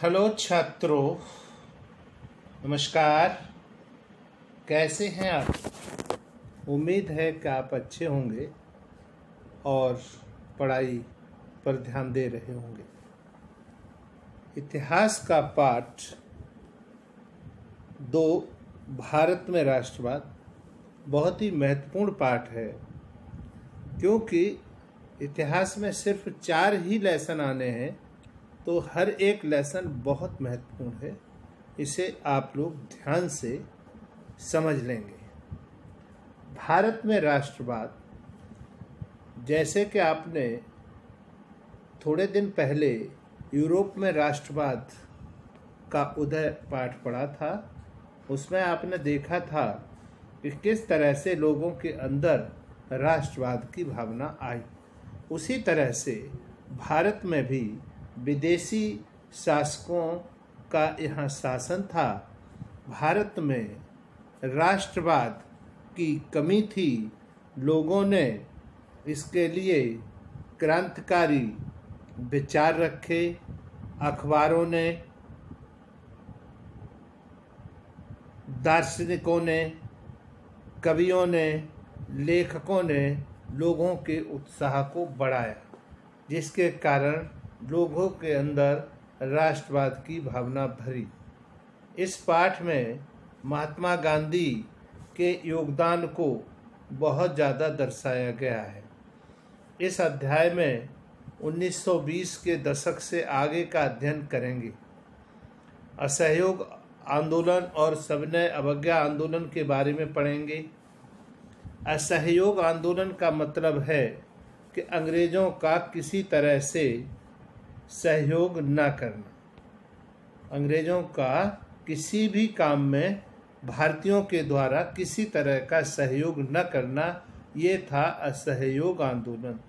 Hello छात्रों, नमस्कार। कैसे हैं आप? उम्मीद है कि आप अच्छे होंगे और पढ़ाई पर ध्यान दे रहे होंगे। इतिहास का पाठ 2, भारत में राष्ट्रवाद, बहुत ही महत्वपूर्ण पाठ है, क्योंकि इतिहास में सिर्फ 4 ही लेसन आने हैं, तो हर एक लेसन बहुत महत्वपूर्ण है। इसे आप लोग ध्यान से समझ लेंगे। भारत में राष्ट्रवाद, जैसे कि आपने थोड़े दिन पहले यूरोप में राष्ट्रवाद का उदय पाठ पढ़ा था, उसमें आपने देखा था कि किस तरह से लोगों के अंदर राष्ट्रवाद की भावना आई। उसी तरह से भारत में भी विदेशी शासकों का यहाँ शासन था। भारत में राष्ट्रवाद की कमी थी। लोगों ने इसके लिए क्रांतिकारी विचार रखे। अखबारों ने, दार्शनिकों ने, कवियों ने, लेखकों ने लोगों के उत्साह को बढ़ाया, जिसके कारण लोगों के अंदर राष्ट्रवाद की भावना भरी। इस पाठ में महात्मा गांधी के योगदान को बहुत ज़्यादा दर्शाया गया है। इस अध्याय में 1920 के दशक से आगे का अध्ययन करेंगे। असहयोग आंदोलन और सविनय अवज्ञा आंदोलन के बारे में पढ़ेंगे। असहयोग आंदोलन का मतलब है कि अंग्रेजों का किसी तरह से सहयोग न करना। अंग्रेजों का किसी भी काम में भारतीयों के द्वारा किसी तरह का सहयोग न करना, ये था असहयोग आंदोलन।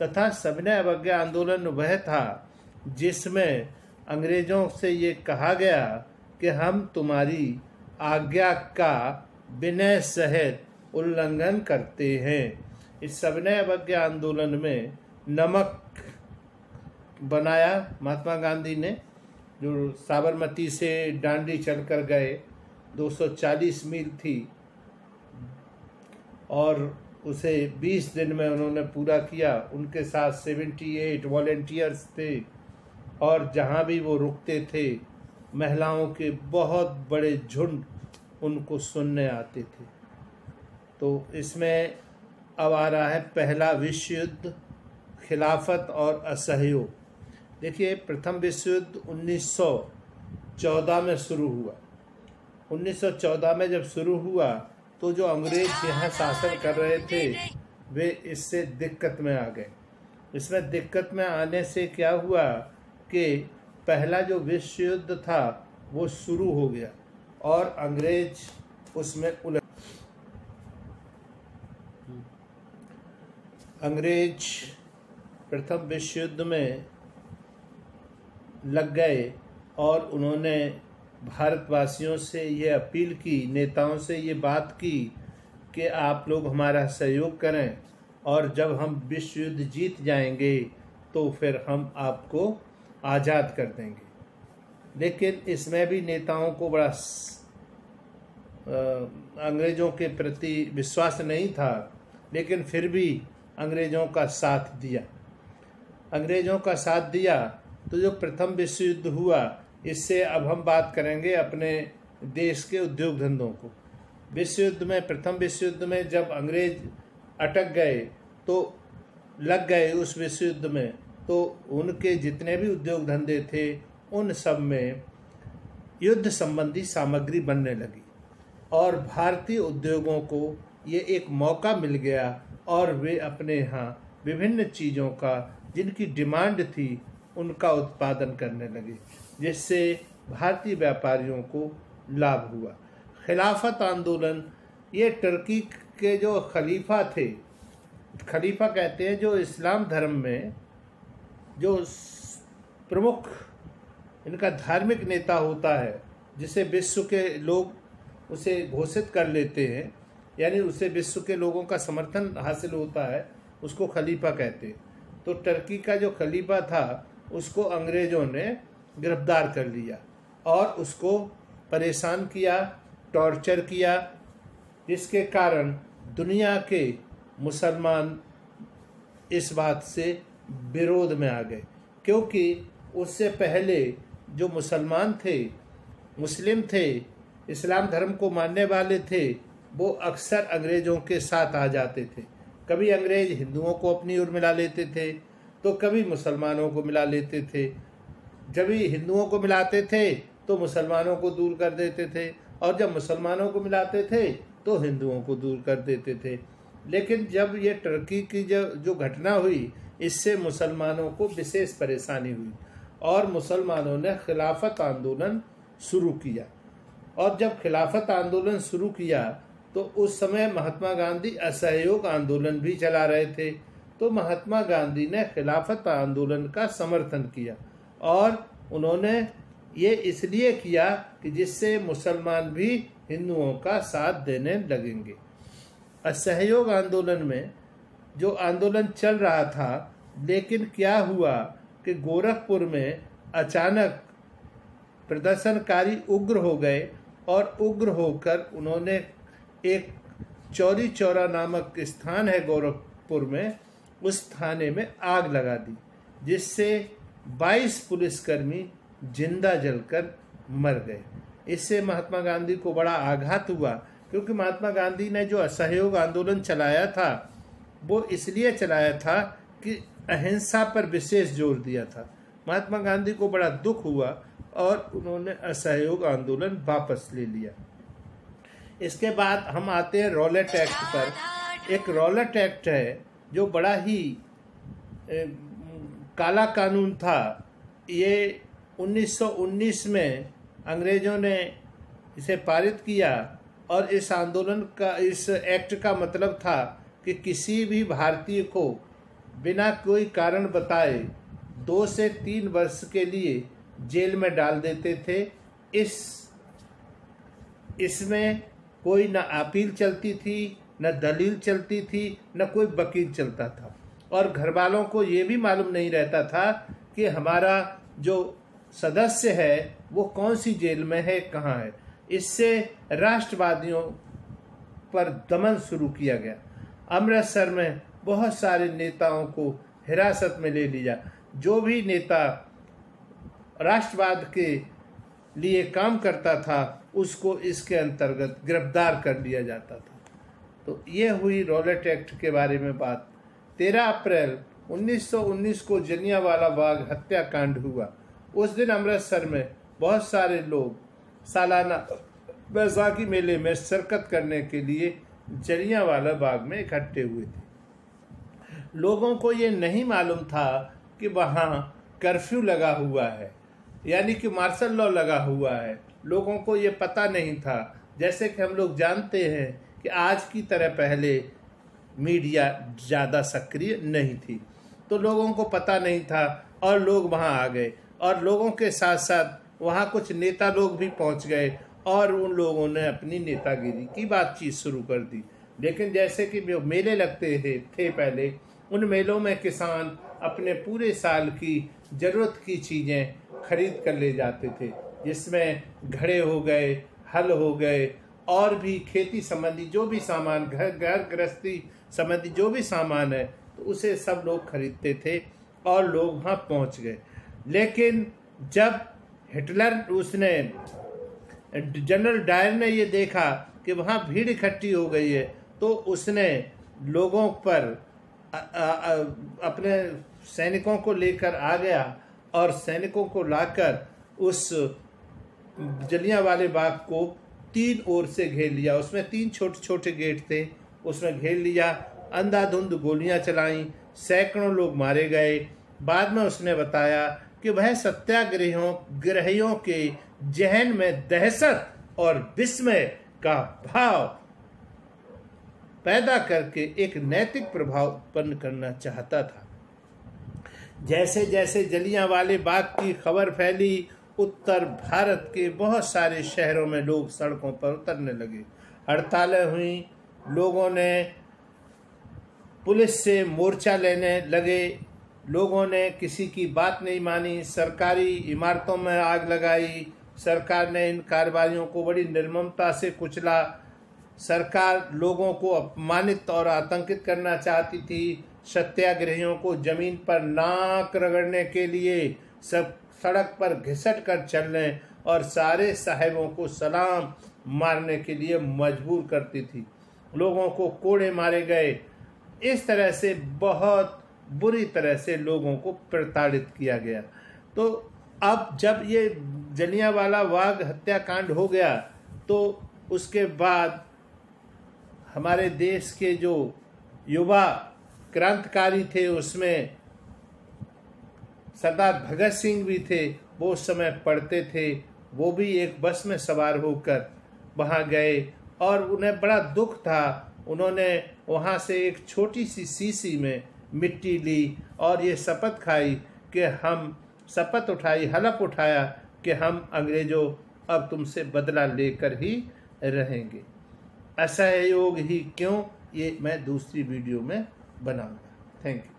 तथा सविनय अवज्ञा आंदोलन वह था जिसमें अंग्रेजों से ये कहा गया कि हम तुम्हारी आज्ञा का विनय सहित उल्लंघन करते हैं। इस सविनय अवज्ञा आंदोलन में नमक बनाया महात्मा गांधी ने, जो साबरमती से डांडी चलकर गए, 240 मील थी, और उसे 20 दिन में उन्होंने पूरा किया। उनके साथ 78 वॉलेंटियर्स थे, और जहाँ भी वो रुकते थे महिलाओं के बहुत बड़े झुंड उनको सुनने आते थे। तो इसमें अब आ रहा है पहला विश्व युद्ध, खिलाफत और असहयोग। देखिए, प्रथम विश्व युद्ध 1914 में शुरू हुआ। 1914 में जब शुरू हुआ तो जो अंग्रेज यहाँ शासन कर रहे थे वे इससे दिक्कत में आ गए। इसमें दिक्कत में आने से क्या हुआ कि पहला जो विश्व युद्ध था वो शुरू हो गया और अंग्रेज उसमें उलझ। अंग्रेज प्रथम विश्व युद्ध में लग गए और उन्होंने भारतवासियों से ये अपील की, नेताओं से ये बात की कि आप लोग हमारा सहयोग करें, और जब हम विश्व युद्ध जीत जाएंगे तो फिर हम आपको आज़ाद कर देंगे। लेकिन इसमें भी नेताओं को बड़ा अंग्रेज़ों के प्रति विश्वास नहीं था, लेकिन फिर भी अंग्रेज़ों का साथ दिया। अंग्रेज़ों का साथ दिया तो जो प्रथम विश्व युद्ध हुआ, इससे अब हम बात करेंगे अपने देश के उद्योग धंधों को। विश्व युद्ध में, प्रथम विश्व युद्ध में जब अंग्रेज अटक गए तो लग गए उस विश्व युद्ध में, तो उनके जितने भी उद्योग धंधे थे उन सब में युद्ध संबंधी सामग्री बनने लगी, और भारतीय उद्योगों को ये एक मौका मिल गया और वे अपने यहाँ विभिन्न चीज़ों का जिनकी डिमांड थी उनका उत्पादन करने लगे, जिससे भारतीय व्यापारियों को लाभ हुआ। खिलाफत आंदोलन, ये तुर्की के जो खलीफा थे, खलीफा कहते हैं जो इस्लाम धर्म में जो प्रमुख इनका धार्मिक नेता होता है, जिसे विश्व के लोग उसे घोषित कर लेते हैं, यानी उसे विश्व के लोगों का समर्थन हासिल होता है, उसको खलीफा कहते हैं। तो तुर्की का जो खलीफा था उसको अंग्रेज़ों ने गिरफ्तार कर लिया और उसको परेशान किया, टॉर्चर किया, जिसके कारण दुनिया के मुसलमान इस बात से विरोध में आ गए, क्योंकि उससे पहले जो मुसलमान थे, मुस्लिम थे, इस्लाम धर्म को मानने वाले थे, वो अक्सर अंग्रेज़ों के साथ आ जाते थे। कभी अंग्रेज़ हिंदुओं को अपनी ओर मिला लेते थे तो कभी मुसलमानों को मिला लेते थे। जब भी हिंदुओं को मिलाते थे तो मुसलमानों को दूर कर देते थे, और जब मुसलमानों को मिलाते थे तो हिंदुओं को दूर कर देते थे। लेकिन जब ये टर्की की जो घटना हुई, इससे मुसलमानों को विशेष परेशानी हुई और मुसलमानों ने खिलाफत आंदोलन शुरू किया। और जब खिलाफत आंदोलन शुरू किया तो उस समय महात्मा गांधी असहयोग आंदोलन भी चला रहे थे। तो महात्मा गांधी ने खिलाफत आंदोलन का समर्थन किया और उन्होंने ये इसलिए किया कि जिससे मुसलमान भी हिंदुओं का साथ देने लगेंगे। असहयोग आंदोलन में जो आंदोलन चल रहा था, लेकिन क्या हुआ कि गोरखपुर में अचानक प्रदर्शनकारी उग्र हो गए और उग्र होकर उन्होंने एक चौरी चौरा नामक स्थान है गोरखपुर में, उस थाने में आग लगा दी, जिससे 22 पुलिसकर्मी जिंदा जलकर मर गए। इससे महात्मा गांधी को बड़ा आघात हुआ, क्योंकि महात्मा गांधी ने जो असहयोग आंदोलन चलाया था वो इसलिए चलाया था कि अहिंसा पर विशेष जोर दिया था। महात्मा गांधी को बड़ा दुख हुआ और उन्होंने असहयोग आंदोलन वापस ले लिया। इसके बाद हम आते हैं रॉलेट एक्ट पर। एक रॉलेट एक्ट है जो बड़ा ही काला कानून था। ये 1919 में अंग्रेज़ों ने इसे पारित किया और इस आंदोलन का, इस एक्ट का मतलब था कि किसी भी भारतीय को बिना कोई कारण बताए 2 से 3 वर्ष के लिए जेल में डाल देते थे। इसमें कोई न अपील चलती थी, न दलील चलती थी, न कोई वकील चलता था, और घर वालों को ये भी मालूम नहीं रहता था कि हमारा जो सदस्य है वो कौन सी जेल में है, कहाँ है। इससे राष्ट्रवादियों पर दमन शुरू किया गया। अमृतसर में बहुत सारे नेताओं को हिरासत में ले लिया। जो भी नेता राष्ट्रवाद के लिए काम करता था उसको इसके अंतर्गत गिरफ्तार कर लिया जाता था। तो ये हुई रॉलेट एक्ट के बारे में बात। 13 अप्रैल 1919 को जलियांवाला बाग हत्याकांड हुआ। उस दिन अमृतसर में बहुत सारे लोग सालाना बैसाखी मेले में शिरकत करने के लिए जलियांवाला बाग में इकट्ठे हुए थे। लोगों को ये नहीं मालूम था कि वहाँ कर्फ्यू लगा हुआ है, यानी कि मार्शल लॉ लगा हुआ है। लोगों को ये पता नहीं था। जैसे कि हम लोग जानते हैं कि आज की तरह पहले मीडिया ज़्यादा सक्रिय नहीं थी, तो लोगों को पता नहीं था और लोग वहाँ आ गए, और लोगों के साथ साथ वहाँ कुछ नेता लोग भी पहुँच गए और उन लोगों ने अपनी नेतागिरी की बातचीत शुरू कर दी। लेकिन जैसे कि मेले लगते थे पहले, उन मेलों में किसान अपने पूरे साल की ज़रूरत की चीज़ें खरीद कर ले जाते थे, जिसमें घड़े हो गए, हल हो गए, और भी खेती संबंधी जो भी सामान, घर गृहस्थी संबंधी जो भी सामान है, तो उसे सब लोग खरीदते थे और लोग वहाँ पहुँच गए। लेकिन जब हिटलर, उसने जनरल डायर ने ये देखा कि वहाँ भीड़ इकट्ठी हो गई है, तो उसने लोगों पर अपने सैनिकों को लेकर आ गया और सैनिकों को लाकर उस जलियांवाले बाग को 3 ओर से घेर लिया। उसमें 3 छोटे छोटे गेट थे, उसमें घेर लिया, अंधाधुंध गोलियां चलाईं, सैकड़ों लोग मारे गए। बाद में उसने बताया कि वह सत्याग्रहियों के जहन में दहशत और विस्मय का भाव पैदा करके एक नैतिक प्रभाव उत्पन्न करना चाहता था। जैसे जैसे जलियांवाले बाग की खबर फैली, उत्तर भारत के बहुत सारे शहरों में लोग सड़कों पर उतरने लगे। हड़तालें हुई, लोगों ने पुलिस से मोर्चा लेने लगे, लोगों ने किसी की बात नहीं मानी, सरकारी इमारतों में आग लगाई। सरकार ने इन कारोबारियों को बड़ी निर्ममता से कुचला। सरकार लोगों को अपमानित और आतंकित करना चाहती थी। सत्याग्रहियों को जमीन पर नाक रगड़ने के लिए सब सड़क पर घिसट कर चलने और सारे साहिबों को सलाम मारने के लिए मजबूर करती थी। लोगों को कोड़े मारे गए। इस तरह से बहुत बुरी तरह से लोगों को प्रताड़ित किया गया। तो अब जब ये जलियांवाला बाग हत्याकांड हो गया तो उसके बाद हमारे देश के जो युवा क्रांतिकारी थे उसमें सरदार भगत सिंह भी थे। वो उस समय पढ़ते थे। वो भी एक बस में सवार होकर वहाँ गए और उन्हें बड़ा दुख था। उन्होंने वहाँ से एक छोटी सी शीशी में मिट्टी ली और ये शपथ खाई कि हम शपथ उठाई, हलफ उठाया कि हम अंग्रेजों अब तुमसे बदला लेकर ही रहेंगे। असहयोग ही क्यों, ये मैं दूसरी वीडियो में बनाऊंगा। Thank you.